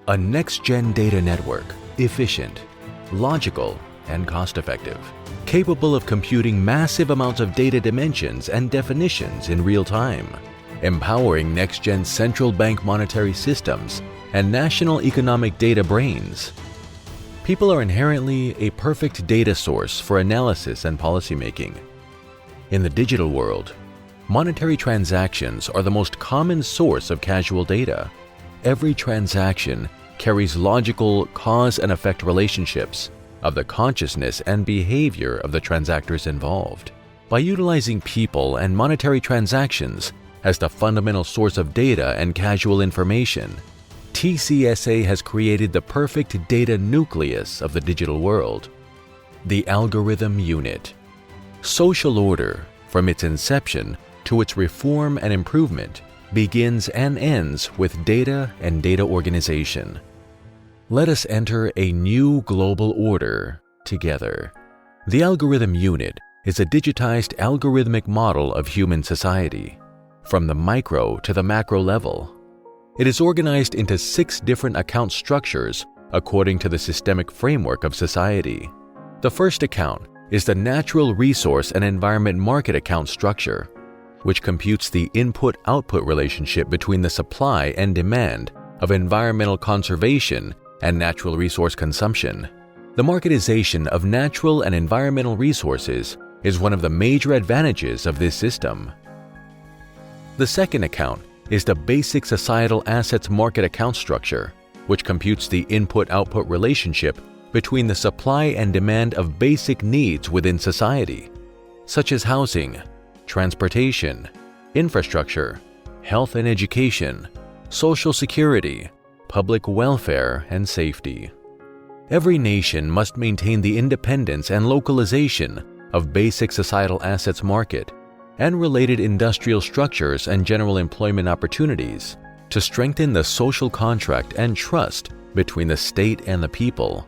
A next-gen data network, efficient, logical, and cost-effective, capable of computing massive amounts of data dimensions and definitions in real time, empowering next-gen central bank monetary systems and national economic data brains. People are inherently a perfect data source for analysis and policymaking. In the digital world, monetary transactions are the most common source of causal data. Every transaction carries logical cause and effect relationships of the consciousness and behavior of the transactors involved. By utilizing people and monetary transactions as the fundamental source of data and causal information, TCSA has created the perfect data nucleus of the digital world, the algorithm unit. Social order, from its inception to its reform and improvement, begins and ends with data and data organization. Let us enter a new global order together. The algorithm unit is a digitized algorithmic model of human society, from the micro to the macro level. It is organized into 6 different account structures according to the systemic framework of society. The first account is the natural resource and environment market account structure, which computes the input-output relationship between the supply and demand of environmental conservation and natural resource consumption. The marketization of natural and environmental resources is one of the major advantages of this system. The second account is the basic societal assets market account structure, which computes the input-output relationship between the supply and demand of basic needs within society, such as housing, transportation, infrastructure, health and education, social security, public welfare, and safety. Every nation must maintain the independence and localization of basic societal assets market and related industrial structures and general employment opportunities to strengthen the social contract and trust between the state and the people.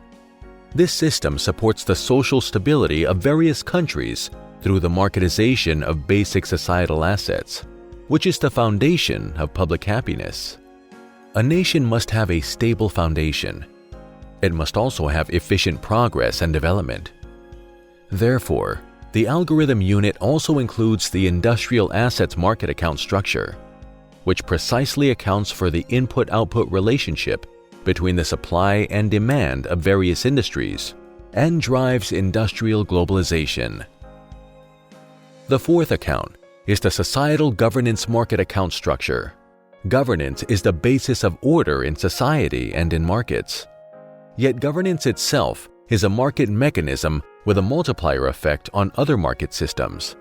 This system supports the social stability of various countries through the marketization of basic societal assets, which is the foundation of public happiness. A nation must have a stable foundation. It must also have efficient progress and development. Therefore, the algorithm unit also includes the industrial assets market account structure, which precisely accounts for the input-output relationship between the supply and demand of various industries and drives industrial globalization. The fourth account is the societal governance market account structure. Governance is the basis of order in society and in markets. Yet governance itself is a market mechanism with a multiplier effect on other market systems.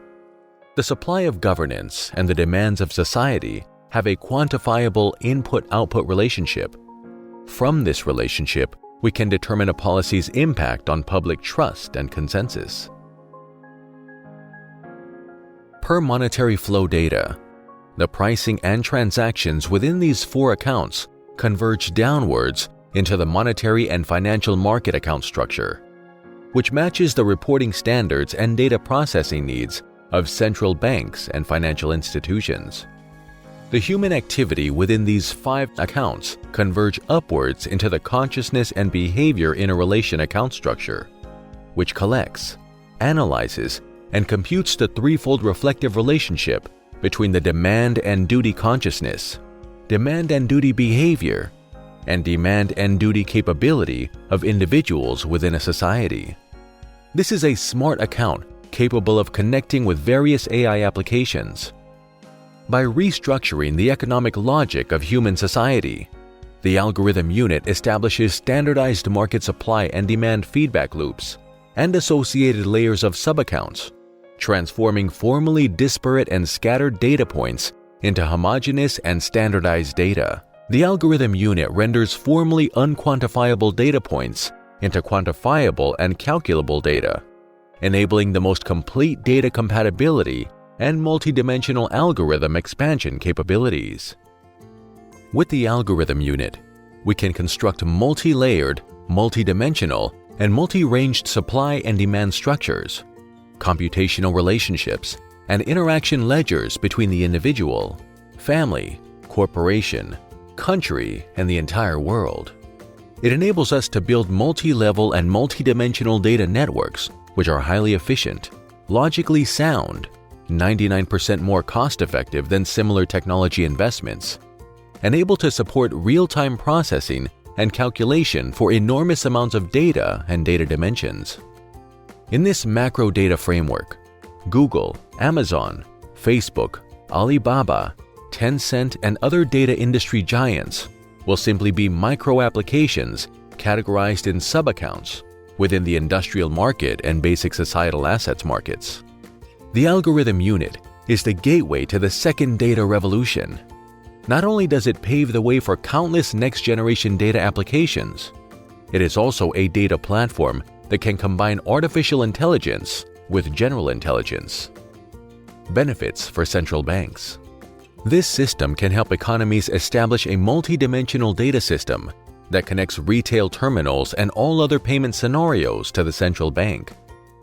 The supply of governance and the demands of society have a quantifiable input-output relationship. From this relationship, we can determine a policy's impact on public trust and consensus. Per monetary flow data, the pricing and transactions within these 4 accounts converge downwards into the monetary and financial market account structure, which matches the reporting standards and data processing needs of central banks and financial institutions. The human activity within these 5 accounts converge upwards into the consciousness and behavior interrelation account structure, which collects, analyzes, and computes the threefold reflective relationship between the demand and duty consciousness, demand and duty behavior, and demand and duty capability of individuals within a society. This is a smart account capable of connecting with various AI applications. By restructuring the economic logic of human society, the algorithm unit establishes standardized market supply and demand feedback loops and associated layers of subaccounts, transforming formally disparate and scattered data points into homogeneous and standardized data. The algorithm unit renders formally unquantifiable data points into quantifiable and calculable data, enabling the most complete data compatibility and multidimensional algorithm expansion capabilities. With the algorithm unit, we can construct multi-layered, multidimensional, and multi-ranged supply and demand structures, computational relationships, and interaction ledgers between the individual, family, corporation, country, and the entire world. It enables us to build multi-level and multi-dimensional data networks which are highly efficient, logically sound, 99% more cost-effective than similar technology investments, and able to support real-time processing and calculation for enormous amounts of data and data dimensions. In this macro data framework, Google, Amazon, Facebook, Alibaba, Tencent, and other data industry giants will simply be micro-applications categorized in sub-accounts within the industrial market and basic societal assets markets. The algorithm unit is the gateway to the second data revolution. Not only does it pave the way for countless next-generation data applications, it is also a data platform that can combine artificial intelligence with general intelligence. Benefits for central banks. This system can help economies establish a multi-dimensional data system that connects retail terminals and all other payment scenarios to the central bank.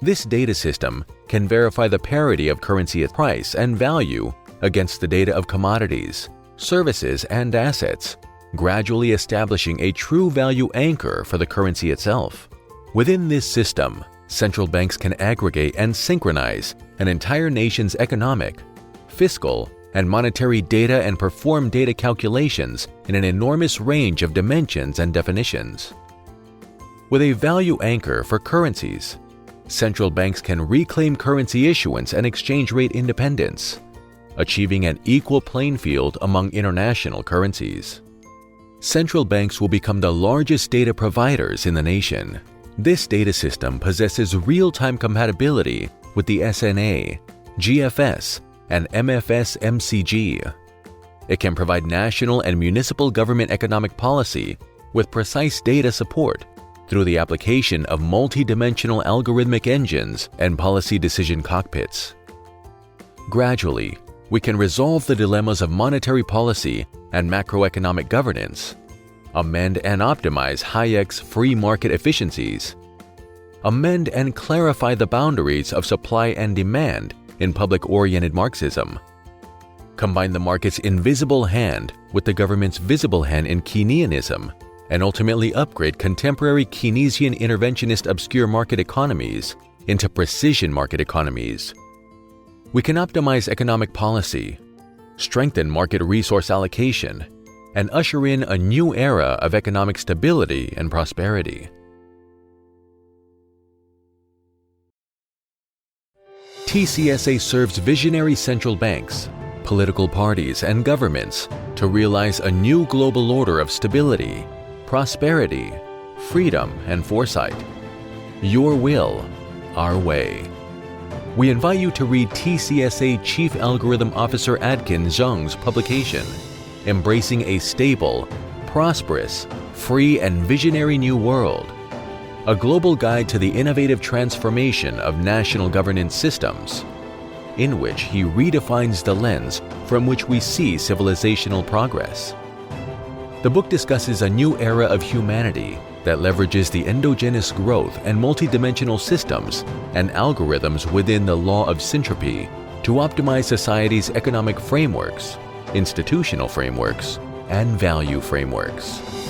This data system can verify the parity of currency price and value against the data of commodities, services, and assets, gradually establishing a true value anchor for the currency itself. Within this system, central banks can aggregate and synchronize an entire nation's economic, fiscal, and monetary data and perform data calculations in an enormous range of dimensions and definitions. With a value anchor for currencies, central banks can reclaim currency issuance and exchange rate independence, achieving an equal playing field among international currencies. Central banks will become the largest data providers in the nation. This data system possesses real-time compatibility with the SNA, GFS, and MFS-MCG. It can provide national and municipal government economic policy with precise data support through the application of multi-dimensional algorithmic engines and policy decision cockpits. Gradually, we can resolve the dilemmas of monetary policy and macroeconomic governance, amend and optimize Hayek's free market efficiencies, amend and clarify the boundaries of supply and demand in public-oriented Marxism, combine the market's invisible hand with the government's visible hand in Keynesianism, and ultimately upgrade contemporary Keynesian interventionist obscure market economies into precision market economies. We can optimize economic policy, strengthen market resource allocation, and usher in a new era of economic stability and prosperity. TCSA serves visionary central banks, political parties, and governments to realize a new global order of stability, prosperity, freedom, and foresight. Your will, our way. We invite you to read TCSA Chief Algorithm Officer Adkin Zheng's publication, Embracing a Stable, Prosperous, Free, and Visionary New World, a global guide to the innovative transformation of national governance systems, in which he redefines the lens from which we see civilizational progress. The book discusses a new era of humanity that leverages the endogenous growth and multidimensional systems and algorithms within the law of syntropy to optimize society's economic frameworks, institutional frameworks, and value frameworks.